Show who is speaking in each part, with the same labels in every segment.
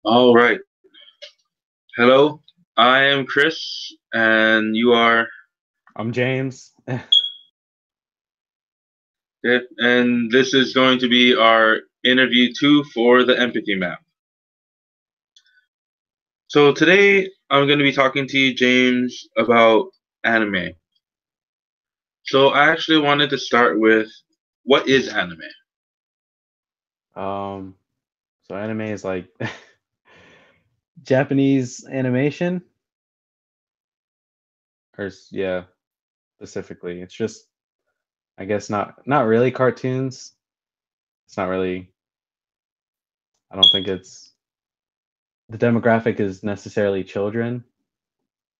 Speaker 1: All right. Hello. I am Chris, and you are.
Speaker 2: I'm James.
Speaker 1: And this is going to be our interview two for the empathy map. So today I'm going to be talking to you, James, about anime. So I actually wanted to start with what is anime?
Speaker 2: Um, so anime is like Japanese animation, yeah, specifically. It's just, I guess, not really cartoons. It's not really. I don't think it's the demographic is necessarily children.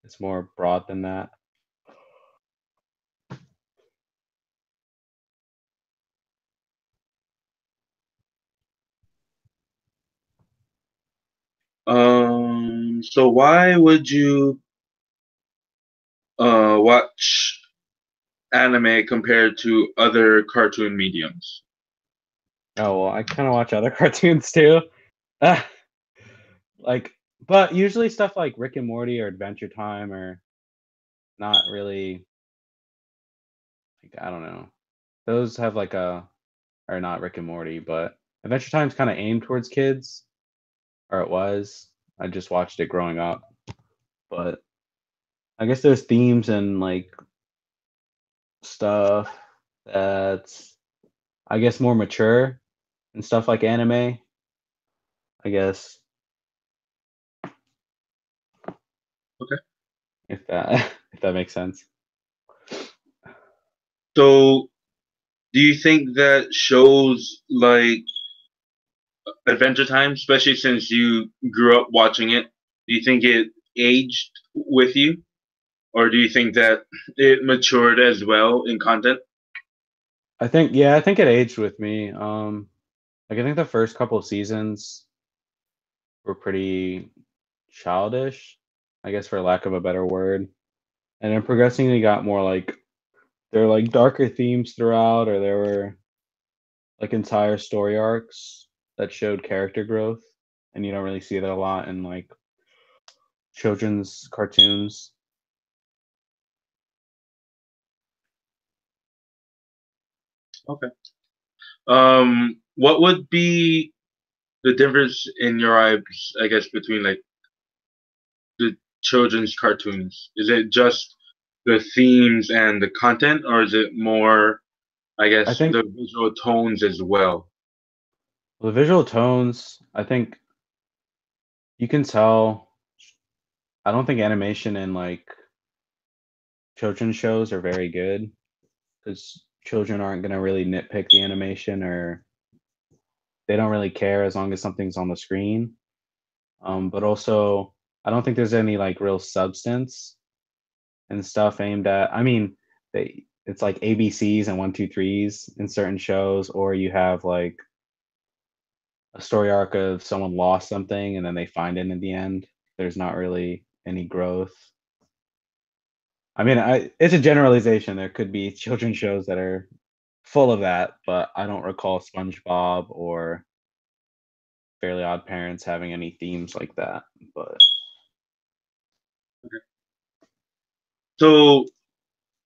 Speaker 2: It's more broad than that.
Speaker 1: So why would you watch anime compared to other cartoon mediums?
Speaker 2: Oh well, I kind of watch other cartoons too. Ah, like, but usually stuff like Rick and Morty or Adventure Time are not really like I don't know. Those have like a or not Rick and Morty, but Adventure Time's kind of aimed towards kids, or it was. I just watched it growing up, but I guess there's themes and like stuff that's I guess more mature and stuff like anime. I guess
Speaker 1: Okay.
Speaker 2: if that if that makes sense.
Speaker 1: So do you think that shows like Adventure Time, especially since you grew up watching it, do you think it aged with you, or do you think that it matured as well in content?
Speaker 2: I think it aged with me. Like I think the first couple of seasons were pretty childish, I guess for lack of a better word. And then progressively got more like there were like darker themes throughout, or there were like entire story arcs that showed character growth, and you don't really see that a lot in like children's cartoons.
Speaker 1: Okay. What would be the difference in your eyes, I guess, between like the children's cartoons? Is it just the themes and the content, or is it more, I
Speaker 2: I
Speaker 1: guess,
Speaker 2: think
Speaker 1: the visual tones as well?
Speaker 2: the visual tones, I think you can tell. I don't think animation in like children's shows are very good because children aren't going to really nitpick the animation, or they don't really care as long as something's on the screen. But also, I don't think there's any like real substance and stuff aimed at. I mean, it's like ABCs and 1, 2, 3s in certain shows, or you have like a story arc of someone lost something and then they find it in the end. There's not really any growth. I mean, it's a generalization. There could be children's shows that are full of that, but I don't recall SpongeBob or Fairly Odd Parents having any themes like that. But
Speaker 1: So,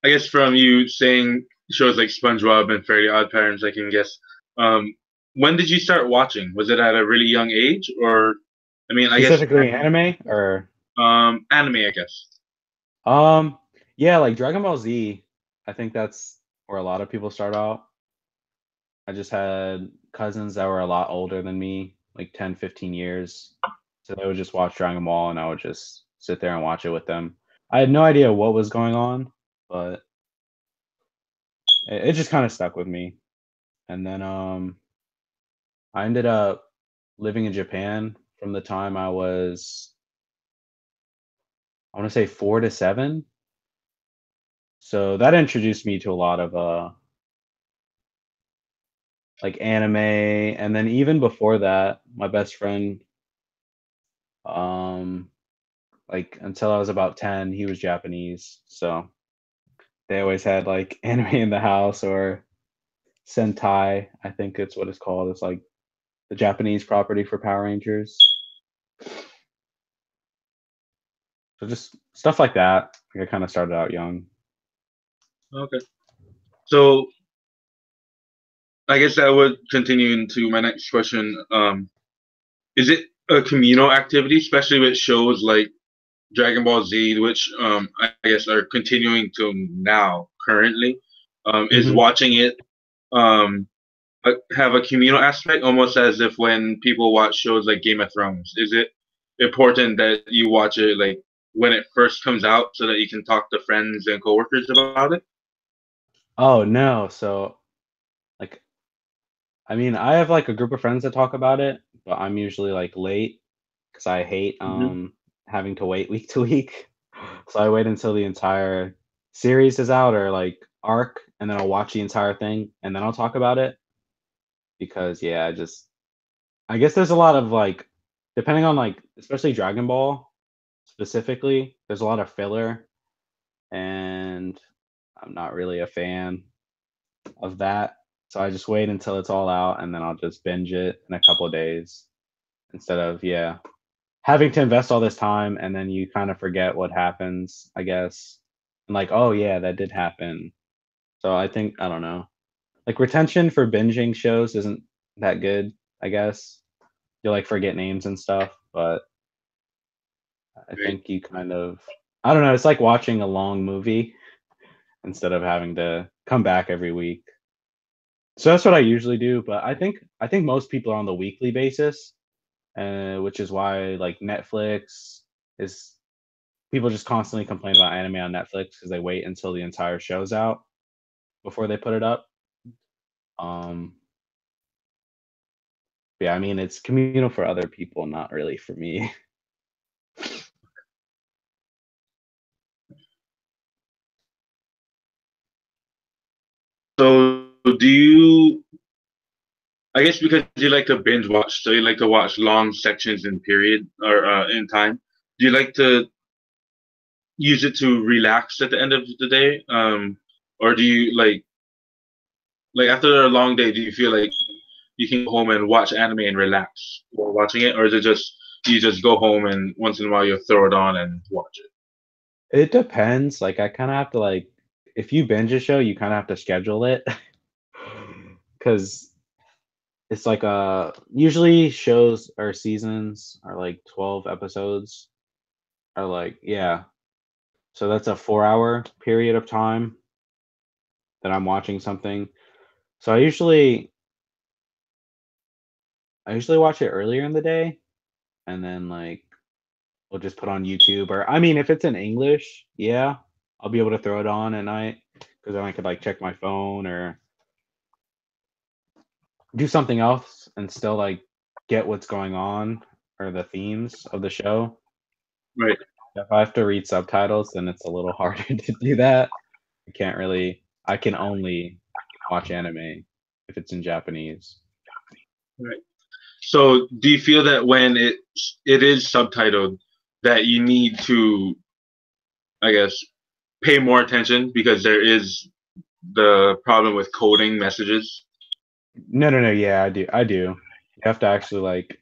Speaker 1: I guess from you saying shows like SpongeBob and Fairly Odd Parents, I can guess. Um, when did you start watching? Was it at a really young age, or I mean, I guess
Speaker 2: specifically anime or
Speaker 1: anime, I guess.
Speaker 2: um yeah, like Dragon Ball Z, I think that's where a lot of people start out. I just had cousins that were a lot older than me, like 10, 15 years. So they would just watch Dragon Ball and I would just sit there and watch it with them. I had no idea what was going on, but it just kind of stuck with me. And then I ended up living in Japan from the time I was I want to say 4 to 7. So that introduced me to a lot of like anime, and then even before that, my best friend um like until I was about 10, he was Japanese. So they always had like anime in the house, or Sentai, I think it's what it's called. It's like the Japanese property for Power Rangers. So just stuff like that. Like I kind of started out young.
Speaker 1: Okay. So I guess that would continue into my next question. Is it a communal activity, especially with shows like Dragon Ball Z, which I guess are continuing to now currently? Is
Speaker 2: Hmm.
Speaker 1: watching it um, have a communal aspect, almost as if when people watch shows like Game of Thrones? Is it important that you watch it like when it first comes out so that you can talk to friends and coworkers about it?
Speaker 2: Oh no. So like I mean, I have like a group of friends that talk about it, but I'm usually like late because I hate
Speaker 1: Hmm.
Speaker 2: having to wait week to week. So I wait until the entire series is out or like arc, and then I'll watch the entire thing and then I'll talk about it because yeah, I guess there's a lot of like depending on like especially Dragon Ball specifically, there's a lot of filler and I'm not really a fan of that. So I just wait until it's all out and then I'll just binge it in a couple of days instead of yeah, having to invest all this time and then you kind of forget what happens, I guess. And like, oh yeah, that did happen. So I think I don't know. Like retention for binging shows isn't that good, I guess. You like forget names and stuff, but I
Speaker 1: Right.
Speaker 2: think you kind of I don't know, it's like watching a long movie instead of having to come back every week. So that's what I usually do, but I think most people are on the weekly basis, which is why like Netflix is people just constantly complain about anime on Netflix because they wait until the entire show's out before they put it up. Um, yeah, I mean it's communal for other people, not really for me.
Speaker 1: So do you? I guess because you like to binge watch, so you like to watch long sections in period or in time. Do you like to use it to relax at the end of the day, or do you like after a long day? Do you feel like you can go home and watch anime and relax while watching it, or is it just you just go home and once in a while you throw it on and watch it?
Speaker 2: It depends. Like I kind of have to like if you binge a show, you kind of have to schedule it because it's like usually shows or seasons are like 12 episodes are like yeah. So that's a 4 hour period of time that I'm watching something. So I usually watch it earlier in the day and then like we'll just put on YouTube or I mean if it's in English, yeah, I'll be able to throw it on at night because then I could like check my phone or do something else and still like get what's going on or the themes of the show.
Speaker 1: Right,
Speaker 2: If I have to read subtitles, then it's a little harder to do that. I can only watch anime if it's in Japanese.
Speaker 1: right. So do you feel that when it is subtitled, that you need to, I guess, pay more attention because there is the problem with coding messages?
Speaker 2: No, no, no. Yeah, I do. I do. You have to actually like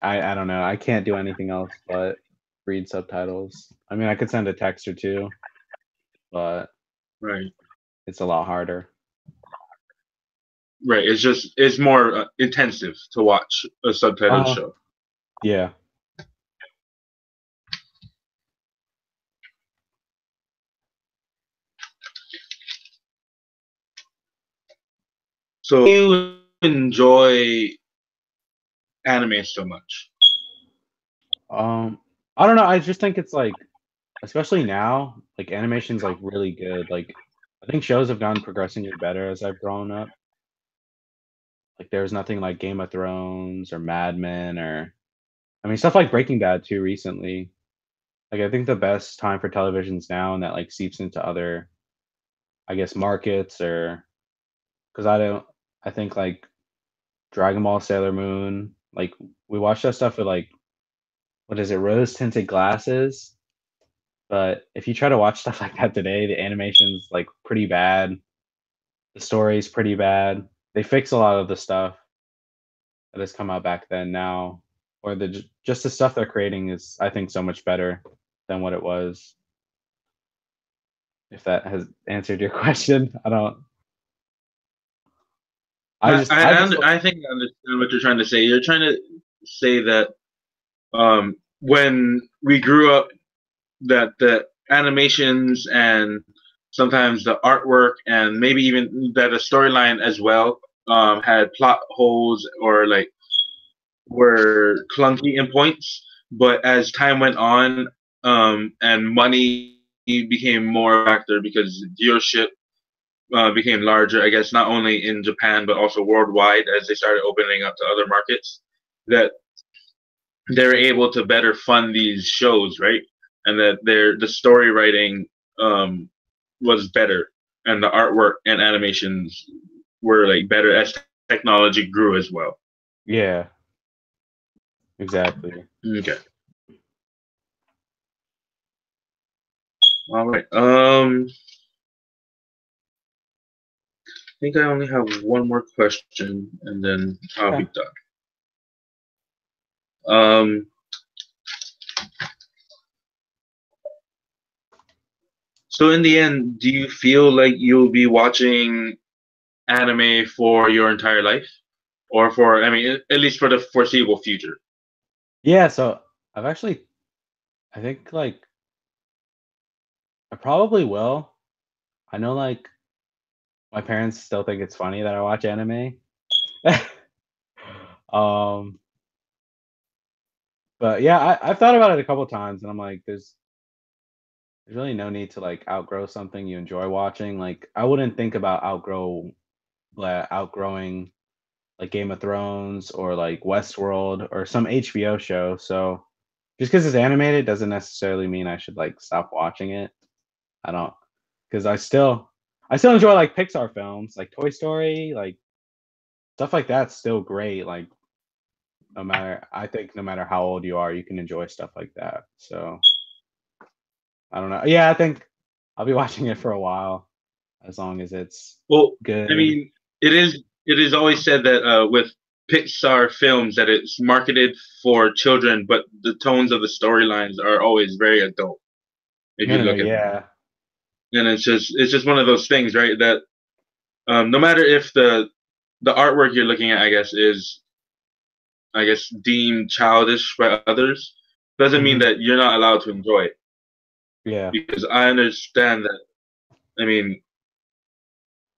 Speaker 2: I don't know. I can't do anything else but read subtitles. I mean, I could send a text or two, but
Speaker 1: Right.
Speaker 2: it's a lot harder.
Speaker 1: Right. It's more intensive to watch a subtitled
Speaker 2: Uh-huh.
Speaker 1: show.
Speaker 2: Yeah.
Speaker 1: So you enjoy anime so much?
Speaker 2: Um, I don't know. I just think it's like, especially now, like animation's like really good. Like, I think shows have gotten progressively better as I've grown up. Like, there's nothing like Game of Thrones or Mad Men or, I mean, stuff like Breaking Bad too recently. Like, I think the best time for television's now, and that like seeps into other, I guess, markets or because I think like Dragon Ball, Sailor Moon, like we watch that stuff with like, what is it, rose tinted glasses. But if you try to watch stuff like that today, the animation's like pretty bad. The story's pretty bad. They fix a lot of the stuff that has come out back then now. or just the stuff they're creating is, I think, so much better than what it was. If that has answered your question, I don't. I just
Speaker 1: I think I understand what you're trying to say. You're trying to say that when we grew up, that the animations and sometimes the artwork and maybe even that a storyline as well had plot holes or like were clunky in points. But as time went on, and money became more a factor because viewership became larger, I guess, not only in Japan but also worldwide as they started opening up to other markets, that they're able to better fund these shows, right? And that the story writing was better, and the artwork and animations were like better as technology grew as well.
Speaker 2: Yeah, exactly.
Speaker 1: Okay. All right. I think I only have one more question, and then I'll be
Speaker 2: Okay.
Speaker 1: done. Um, so in the end, do you feel like you'll be watching anime for your entire life, or for, I mean, at least for the foreseeable future?
Speaker 2: Yeah, so I've actually, I think like I probably will. I know like my parents still think it's funny that I watch anime. um, but yeah, I've thought about it a couple times, and I'm like, there's really no need to like outgrow something you enjoy watching. Like I wouldn't think about outgrowing like Game of Thrones or like Westworld or some HBO show. So just because it's animated doesn't necessarily mean I should like stop watching it. I don't, because I still enjoy like Pixar films, like Toy Story, like stuff like that's still great. Like I think no matter how old you are, you can enjoy stuff like that. So I don't know. Yeah, I think I'll be watching it for a while, as long as it's
Speaker 1: Well, I
Speaker 2: good.
Speaker 1: mean, it is always said that with Pixar films that it's marketed for children, but the tones of the storylines are always very adult. If
Speaker 2: No,
Speaker 1: you
Speaker 2: no, no.
Speaker 1: look at them,
Speaker 2: Yeah.
Speaker 1: and it's just one of those things, right? That no matter if the artwork you're looking at, I guess, is, I guess, deemed childish by others, doesn't mean
Speaker 2: Hmm.
Speaker 1: that you're not allowed to enjoy it.
Speaker 2: Yeah.
Speaker 1: Because I understand that. I mean,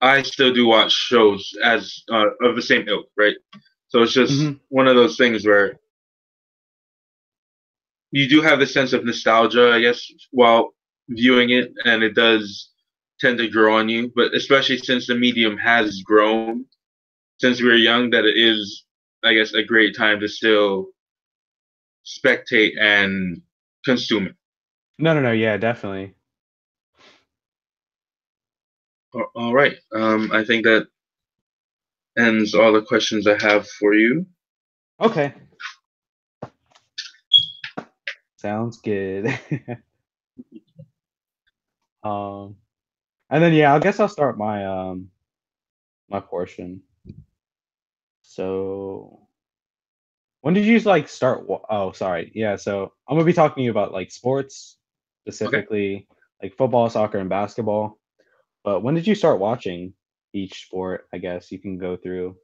Speaker 1: I still do watch shows as of the same ilk, right? So it's just
Speaker 2: Hmm.
Speaker 1: one of those things where you do have the sense of nostalgia, I guess, while viewing it, and it does tend to grow on you. But especially since the medium has grown since we were young, that it is, I guess, a great time to still spectate and consume it.
Speaker 2: No, no, no. Yeah, definitely.
Speaker 1: All right. I think that ends all the questions I have for you.
Speaker 2: Okay. Sounds good. um, and then yeah, I guess I'll start my portion. So when did you like start? Oh, sorry. Yeah. So I'm gonna be talking to you about like sports,
Speaker 1: Okay.
Speaker 2: specifically like football, soccer, and basketball. But when did you start watching each sport? I guess you can go through.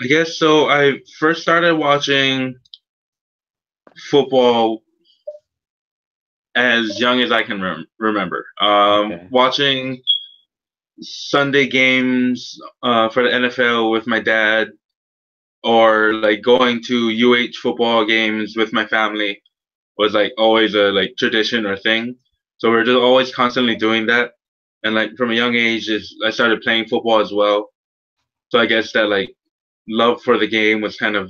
Speaker 1: I guess so. I first started watching football as young as I can remember.
Speaker 2: Okay.
Speaker 1: Watching Sunday games for the NFL with my dad, or like going to UH football games with my family was like always a like tradition or thing. So we're just always constantly doing that. And like from a young age, is I started playing football as well. So I guess that like love for the game was kind of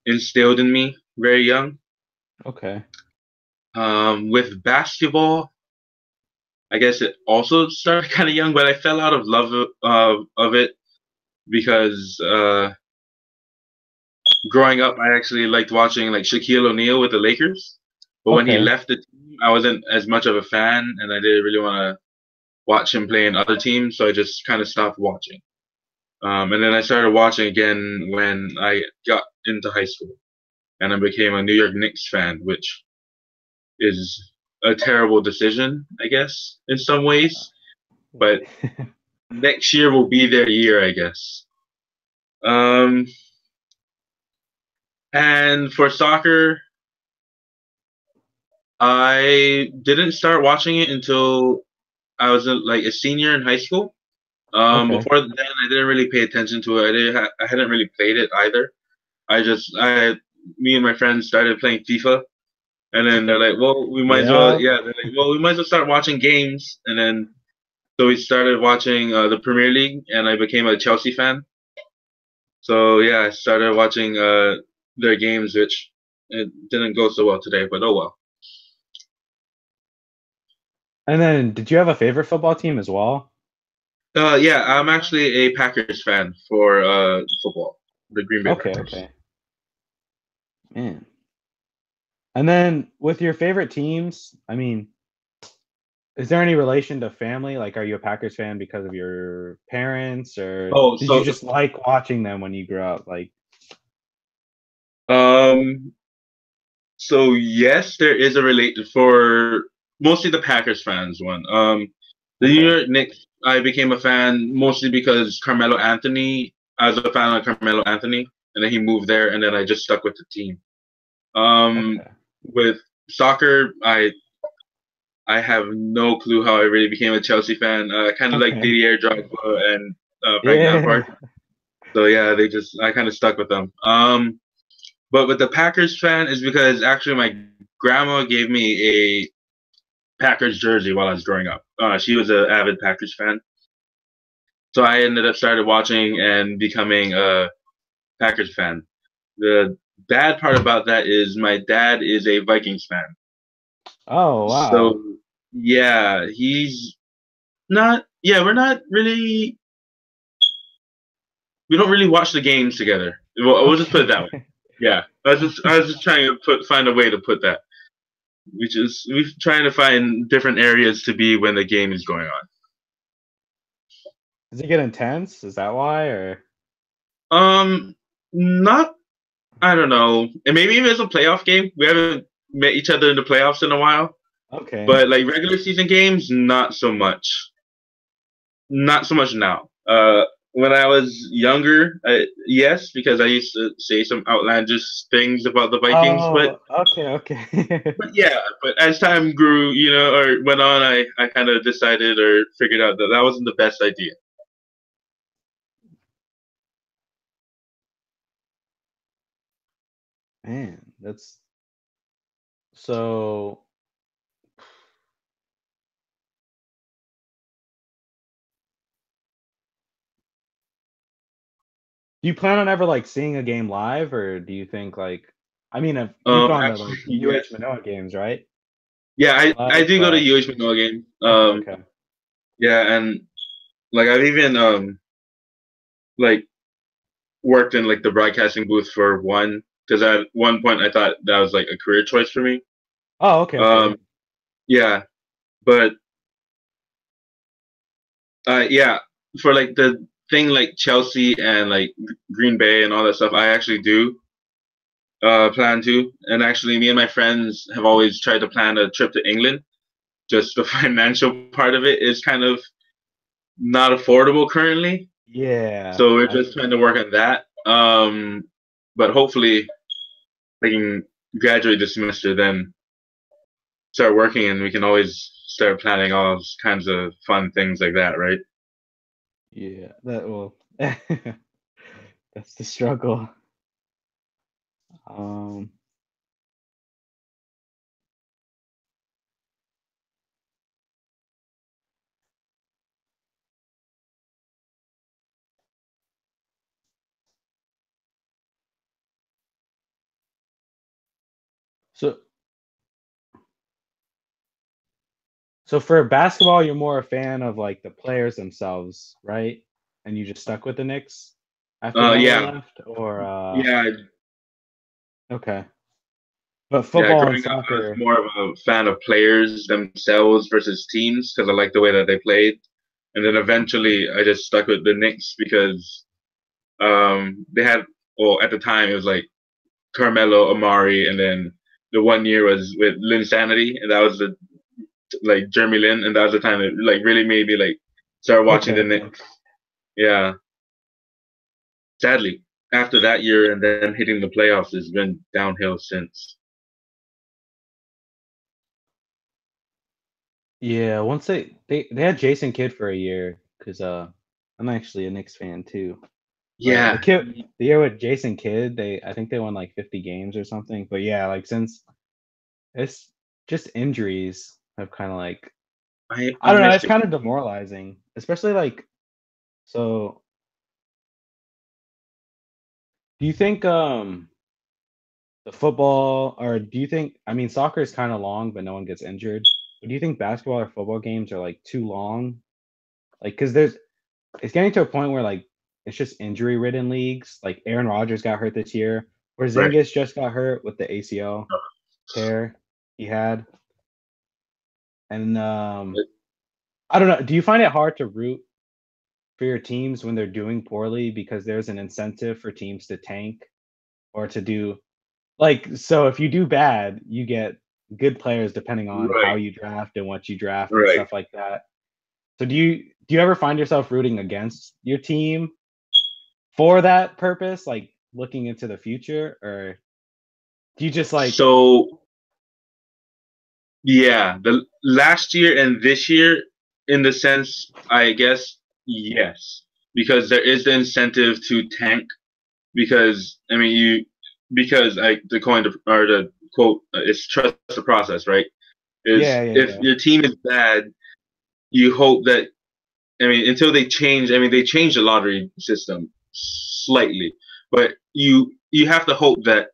Speaker 1: instilled in me very young.
Speaker 2: Okay.
Speaker 1: With basketball, I guess it also started kind of young, but I fell out of love of it because growing up, I actually liked watching like Shaquille O'Neal with the Lakers. But when he
Speaker 2: Okay.
Speaker 1: left the team, I wasn't as much of a fan, and I didn't really want to watch him play in other teams, so I just kind of stopped watching. And then I started watching again when I got into high school. and I became a New York Knicks fan, which is a terrible decision, I guess, in some ways. But next year will be their year, I guess. Um, and for soccer, I didn't start watching it until I was like a senior in high school.
Speaker 2: Okay.
Speaker 1: Before then, I didn't really pay attention to it. I hadn't really played it either. Me and my friends started playing FIFA, and then they're like, "Well, we might as well,
Speaker 2: Yeah.
Speaker 1: yeah." They're like, "Well, we might as well start watching games." And then so we started watching the Premier League, and I became a Chelsea fan. So yeah, I started watching their games, which it didn't go so well today, but oh well.
Speaker 2: And then, did you have a favorite football team as well?
Speaker 1: Yeah, I'm actually a Packers fan for football, the Green Bay
Speaker 2: Okay,
Speaker 1: Packers.
Speaker 2: okay. Man. And then with your favorite teams, I mean, is there any relation to family? Like, are you a Packers fan because of your parents, or
Speaker 1: Oh,
Speaker 2: did you just like watching them when you grew up? Like,
Speaker 1: um, so yes, there is a relate for mostly the Packers fans one. The New
Speaker 2: okay,
Speaker 1: York Knicks, I became a fan mostly because Carmelo Anthony. I was a fan of Carmelo Anthony, and then he moved there, and then I just stuck with the team. Um,
Speaker 2: okay,
Speaker 1: with soccer, I have no clue how I really became a Chelsea fan. Kind of like
Speaker 2: okay.
Speaker 1: Didier Drogba and Frank Lampard.
Speaker 2: Yeah.
Speaker 1: So yeah, I kind of stuck with them. But with the Packers fan is because actually my grandma gave me a Packers jersey while I was growing up. She was an avid Packers fan, so I ended up started watching and becoming a Packers fan. The bad part about that is my dad is a Vikings fan.
Speaker 2: Oh, wow.
Speaker 1: So yeah, he's not. Yeah, we don't really watch the games together. We'll just put it that way.
Speaker 2: Okay.
Speaker 1: Yeah, I was just trying to find a way to put that. We're trying to find different areas to be when the game is going
Speaker 2: Does it get intense? Is that why, or
Speaker 1: on. Not I don't know, and maybe if it's a playoff game. We haven't met each other in the playoffs in a while,
Speaker 2: okay,
Speaker 1: but like regular season games, not so much. Not so much now. When I was younger, yes, because I used to say some outlandish things about the Vikings,
Speaker 2: oh, okay, okay.
Speaker 1: but yeah, but as time grew, or went on, I kind of decided or figured out that that wasn't the best idea.
Speaker 2: Man, that's so. Do you plan on ever like seeing a game live, or do you think like, I mean, if you've gone to
Speaker 1: Actually,
Speaker 2: like UH
Speaker 1: yes,
Speaker 2: Manoa games, right?
Speaker 1: yeah, I
Speaker 2: Live,
Speaker 1: do go to
Speaker 2: but
Speaker 1: UH Manoa game.
Speaker 2: okay, okay,
Speaker 1: Yeah, and like I've even like worked in like the broadcasting booth for one because at one point I thought that was like a career choice for me.
Speaker 2: oh, okay, okay,
Speaker 1: Um, yeah, but yeah, for like the thing like Chelsea and like Green Bay and all that stuff, I actually do plan to. And actually, me and my friends have always tried to plan a trip to England. Just the financial part of it is kind of not affordable currently,
Speaker 2: yeah,
Speaker 1: so we're just trying to work on that. But hopefully, I can graduate this semester, then start working, and we can always start planning all kinds of fun things like that, right?
Speaker 2: yeah, that will. That's the struggle. Um, so so for basketball, you're more a fan of like the players themselves, right? And you just stuck with the Knicks after Melo
Speaker 1: Yeah,
Speaker 2: left, or
Speaker 1: yeah,
Speaker 2: okay. But
Speaker 1: yeah.
Speaker 2: football and
Speaker 1: Growing up, I was
Speaker 2: soccer,
Speaker 1: more of a fan of players themselves versus teams because I liked the way that they played. And then eventually, I just stuck with the Knicks because they had, well, at the time, it was like Carmelo, Amari, and then the 1 year was with Lin Sanity, and that was the like Jeremy Lin, and that was the time that like really made me like start watching the
Speaker 2: Okay.
Speaker 1: Knicks. Yeah, sadly, after that year and then hitting the playoffs, it's been downhill since.
Speaker 2: Yeah, once they had Jason Kidd for a year because I'm actually a Knicks fan too. But
Speaker 1: Yeah,
Speaker 2: the year with Jason Kidd, I think they won like 50 games or something. But yeah, like since it's just injuries have kind of like
Speaker 1: I
Speaker 2: I don't know,
Speaker 1: miss
Speaker 2: it's
Speaker 1: it.
Speaker 2: kind of demoralizing, especially like so. Do you think the football or do you think I mean soccer is kind of long, but no one gets injured. But do you think basketball or football games are like too long? Like, because it's getting to a point where like it's just injury ridden leagues. Like Aaron Rodgers got hurt this year, or
Speaker 1: Right.
Speaker 2: Zingis just got hurt with the ACL tear he had. And I don't know. Do you find it hard to root for your teams when they're doing poorly because there's an incentive for teams to tank or to do like so if you do bad, you get good players depending on how
Speaker 1: Right.
Speaker 2: you draft and what you draft and
Speaker 1: Right.
Speaker 2: stuff like that. So do you ever find yourself rooting against your team for that purpose, like looking into the future, or do you just like
Speaker 1: So yeah, the last year and this year, in the sense, I guess yes, because there is the incentive to tank. Because I mean, because I the coin or the quote is trust the process, right?
Speaker 2: yeah,
Speaker 1: Is
Speaker 2: yeah,
Speaker 1: if
Speaker 2: yeah.
Speaker 1: your team is bad, you hope that I mean until they change. I mean, they changed the lottery system slightly, but you have to hope that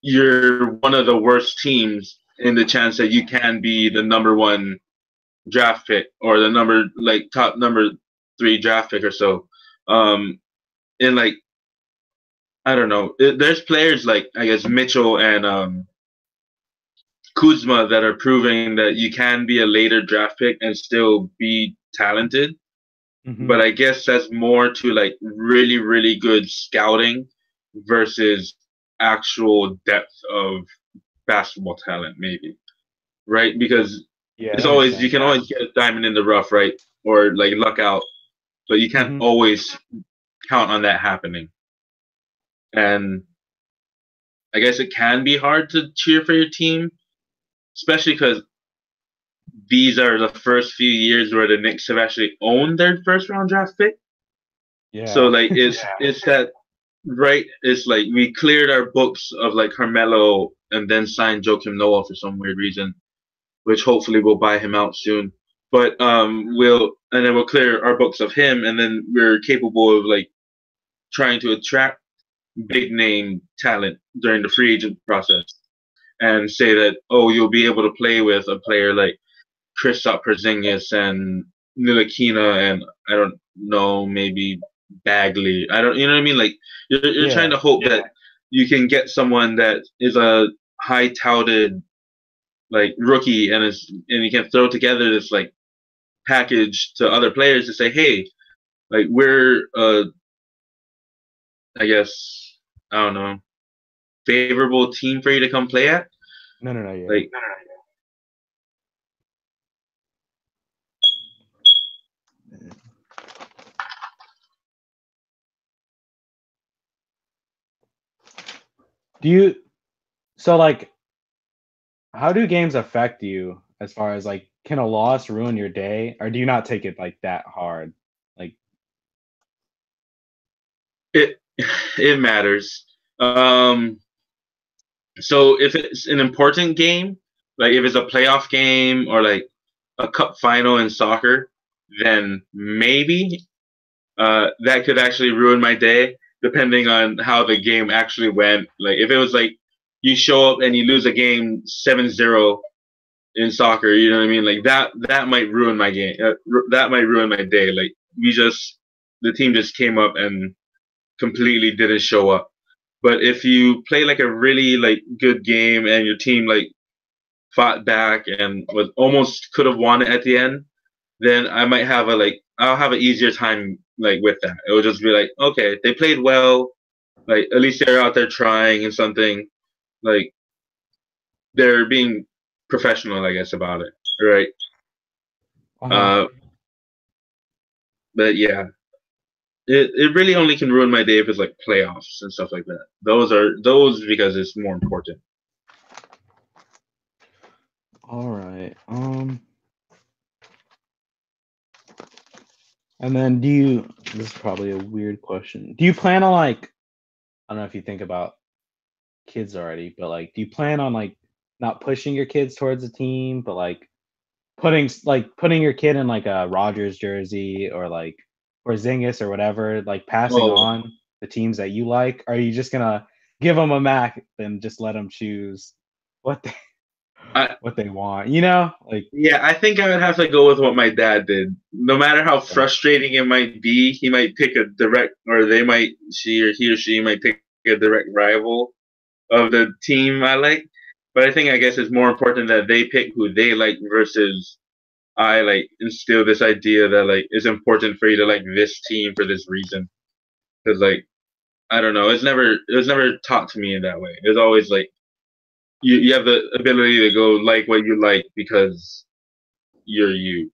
Speaker 1: you're one of the worst teams in the chance that you can be the number one draft pick or the number like top number three draft pick or so. And like I don't know, there's players like I guess Mitchell and Kuzma that are proving that you can be a later draft pick and still be talented.
Speaker 2: Hmm.
Speaker 1: But I guess that's more to like really really good scouting versus actual depth of basketball talent, maybe. Right? Because
Speaker 2: Yeah,
Speaker 1: it's
Speaker 2: that makes
Speaker 1: always you
Speaker 2: sense.
Speaker 1: can always get a diamond in the rough, right? Or like luck out, but you can't
Speaker 2: Hmm.
Speaker 1: always count on that happening. And I guess it can be hard to cheer for your team, especially because these are the first few years where the Knicks have actually owned their first round draft pick. So
Speaker 2: Yeah.
Speaker 1: like it's that right? It's like we cleared our books of like Carmelo and then signed Joakim Noah for some weird reason, which hopefully we'll buy him out soon. But we'll and then we'll clear our books of him, and then we're capable of like trying to attract big name talent during the free agent process, and say that oh you'll be able to play with a player like Kristaps Porzingis and Ntilikina and I don't know maybe Bagley. I don't you know what I mean? Like you're trying
Speaker 2: Yeah.
Speaker 1: to hope that you can get someone that is a high touted like rookie and you can throw together this like package to other players to say, hey, like we're I guess I don't know, favorable team for you to come play at.
Speaker 2: No, no, no, yeah.
Speaker 1: Like
Speaker 2: Do you so like how do games affect you as far as like can a loss ruin your day or do you not take it like that hard? Like
Speaker 1: it it matters. So if it's an important game, like if it's a playoff game or like a cup final in soccer, then maybe that could actually ruin my day, depending on how the game actually went. Like if it was like you show up and you lose a game 7-0 in soccer, you know what I mean? Like that might ruin my game. That might ruin my day. Like the team just came up and completely didn't show up. But if you play like a really like good game and your team like fought back and was almost could have won it at the end, then I might have a like I'll have an easier time like with that. It will just be like, okay, they played well. Like at least they're out there trying and something. Like they're being professional, I guess, about it, right?
Speaker 2: Uh-huh.
Speaker 1: Uh, but yeah, it really only can ruin my day if it's like playoffs and stuff like that. Those because it's more important.
Speaker 2: All right. And then this is probably a weird question. Do you plan on like, I don't know if you think about kids already, but like, do you plan on like not pushing your kids towards a team, but like putting your kid in like a Rogers jersey or like or Zingas or whatever, like passing
Speaker 1: Oh,
Speaker 2: on the teams that you like? Or are you just gonna give them a Mac and just let them choose what they
Speaker 1: I
Speaker 2: what they want? You know, like
Speaker 1: yeah, I think I would have to go with what my dad did. No matter how frustrating it might be, he might pick a direct, or they might, he or she might pick a direct rival of the team I like. But I guess it's more important that they pick who they like versus I like instill this idea that like it's important for you to like this team for this reason. Because like I don't know, it was never taught to me in that way. It was always like you have the ability to go like what you like because you're you.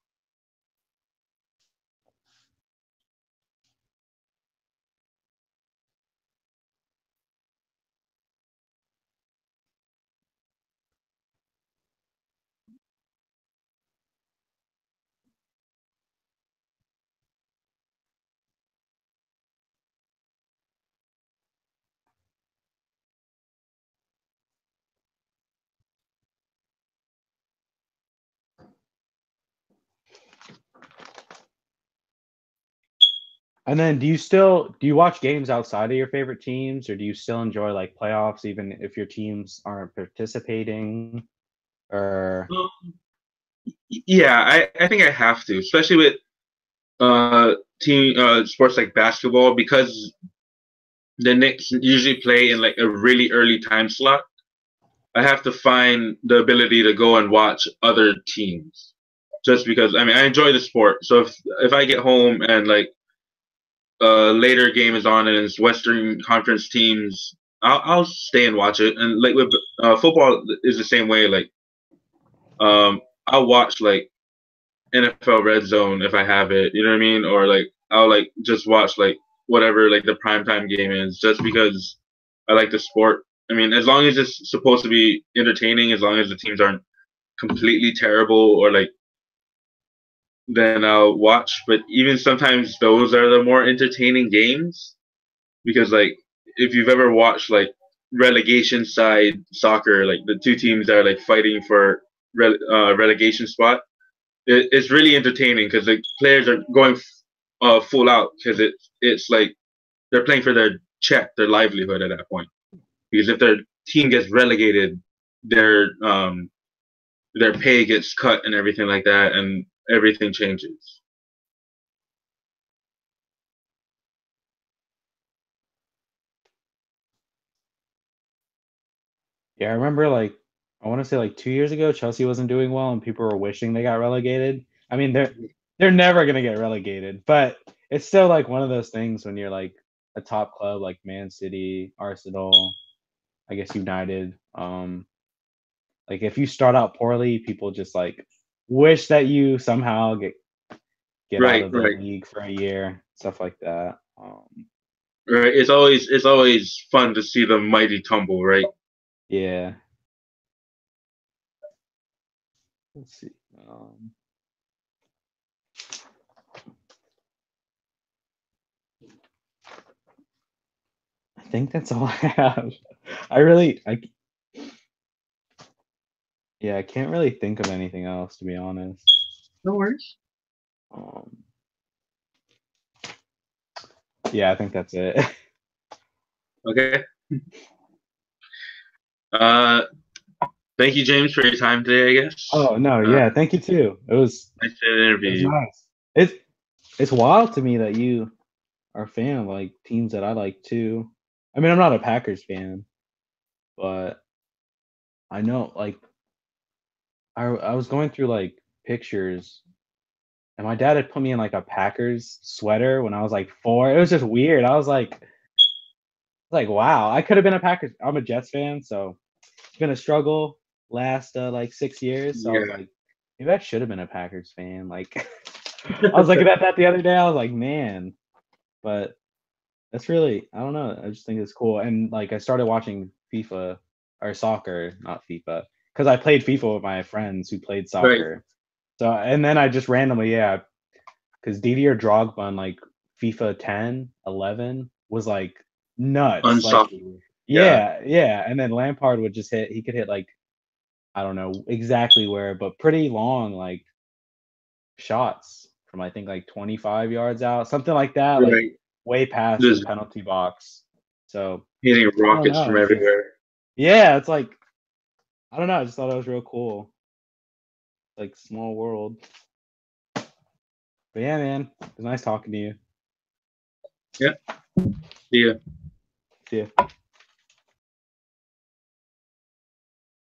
Speaker 2: and then do you watch games outside of your favorite teams or do you still enjoy like playoffs even if your teams aren't participating or
Speaker 1: Yeah, I think I have to, especially with team sports like basketball because the Knicks usually play in like a really early time slot. I have to find the ability to go and watch other teams just because I mean I enjoy the sport. So if I get home and like later game is on and it's Western Conference teams, I'll stay and watch it. And like with football is the same way. Like I'll watch like NFL Red Zone if I have it. You know what I mean? Or like I'll like just watch like whatever like the primetime game is just because I like the sport. I mean, as long as it's supposed to be entertaining, as long as the teams aren't completely terrible or like then I'll watch. But even sometimes those are the more entertaining games because like if you've ever watched like relegation side soccer, like the two teams that are like fighting for relegation spot, it's really entertaining because the players are going full out because it's like they're playing for their check, their livelihood at that point. Because if their team gets relegated, their pay gets cut and everything like that, and everything changes.
Speaker 2: yeah, I remember like I want to say like 2 years ago Chelsea wasn't doing well and people were wishing they got relegated. I mean they're never gonna get relegated, but it's still like one of those things when you're like a top club like Man City, Arsenal, I guess United. Like if you start out poorly, people just like wish that you somehow get out
Speaker 1: Right,
Speaker 2: of the
Speaker 1: right,
Speaker 2: league for a year, stuff like that.
Speaker 1: right. It's always fun to see the mighty tumble, right?
Speaker 2: Yeah. Let's see. Um, I think that's all I have. I yeah, I can't really think of anything else to be honest.
Speaker 1: No worries.
Speaker 2: Um, yeah, I think that's it.
Speaker 1: Okay. Uh, Thank you, James, for your time today. I guess.
Speaker 2: Oh no, yeah, thank you too.
Speaker 1: Nice to
Speaker 2: It was
Speaker 1: interview you.
Speaker 2: nice. It's wild to me that you are a fan of like teams that I like too. I mean, I'm not a Packers fan, but I know like I was going through like pictures and my dad had put me in like a Packers sweater when I was like 4. It was just weird. I was like like, wow, I could have been a Packers. I'm a Jets fan, so it's been a struggle last like 6 years. So I was
Speaker 1: Yeah.
Speaker 2: like, maybe I should have been a Packers fan. Like, I was looking at that the other day. I was like, man, but that's really, I don't know. I just think it's cool. And like, I started watching FIFA or soccer, not FIFA, because I played FIFA with my friends who played
Speaker 1: Right.
Speaker 2: soccer. So, and then I just randomly, yeah, because Didier Drogba on like FIFA 10, 11 was like nuts. Like,
Speaker 1: Unstoppable. Yeah.
Speaker 2: yeah, yeah. And then Lampard would just hit, he could hit like, I don't know exactly where, but pretty long, like shots from I think like 25 yards out, something like that, like
Speaker 1: Right.
Speaker 2: way past the
Speaker 1: Just
Speaker 2: penalty box. So
Speaker 1: hitting
Speaker 2: I don't
Speaker 1: rockets
Speaker 2: know.
Speaker 1: from
Speaker 2: It's just,
Speaker 1: everywhere.
Speaker 2: yeah, it's like, I don't know. I just thought it was real cool. Like small world. But yeah, man, it was nice talking to you.
Speaker 1: Yeah. See ya.
Speaker 2: See ya.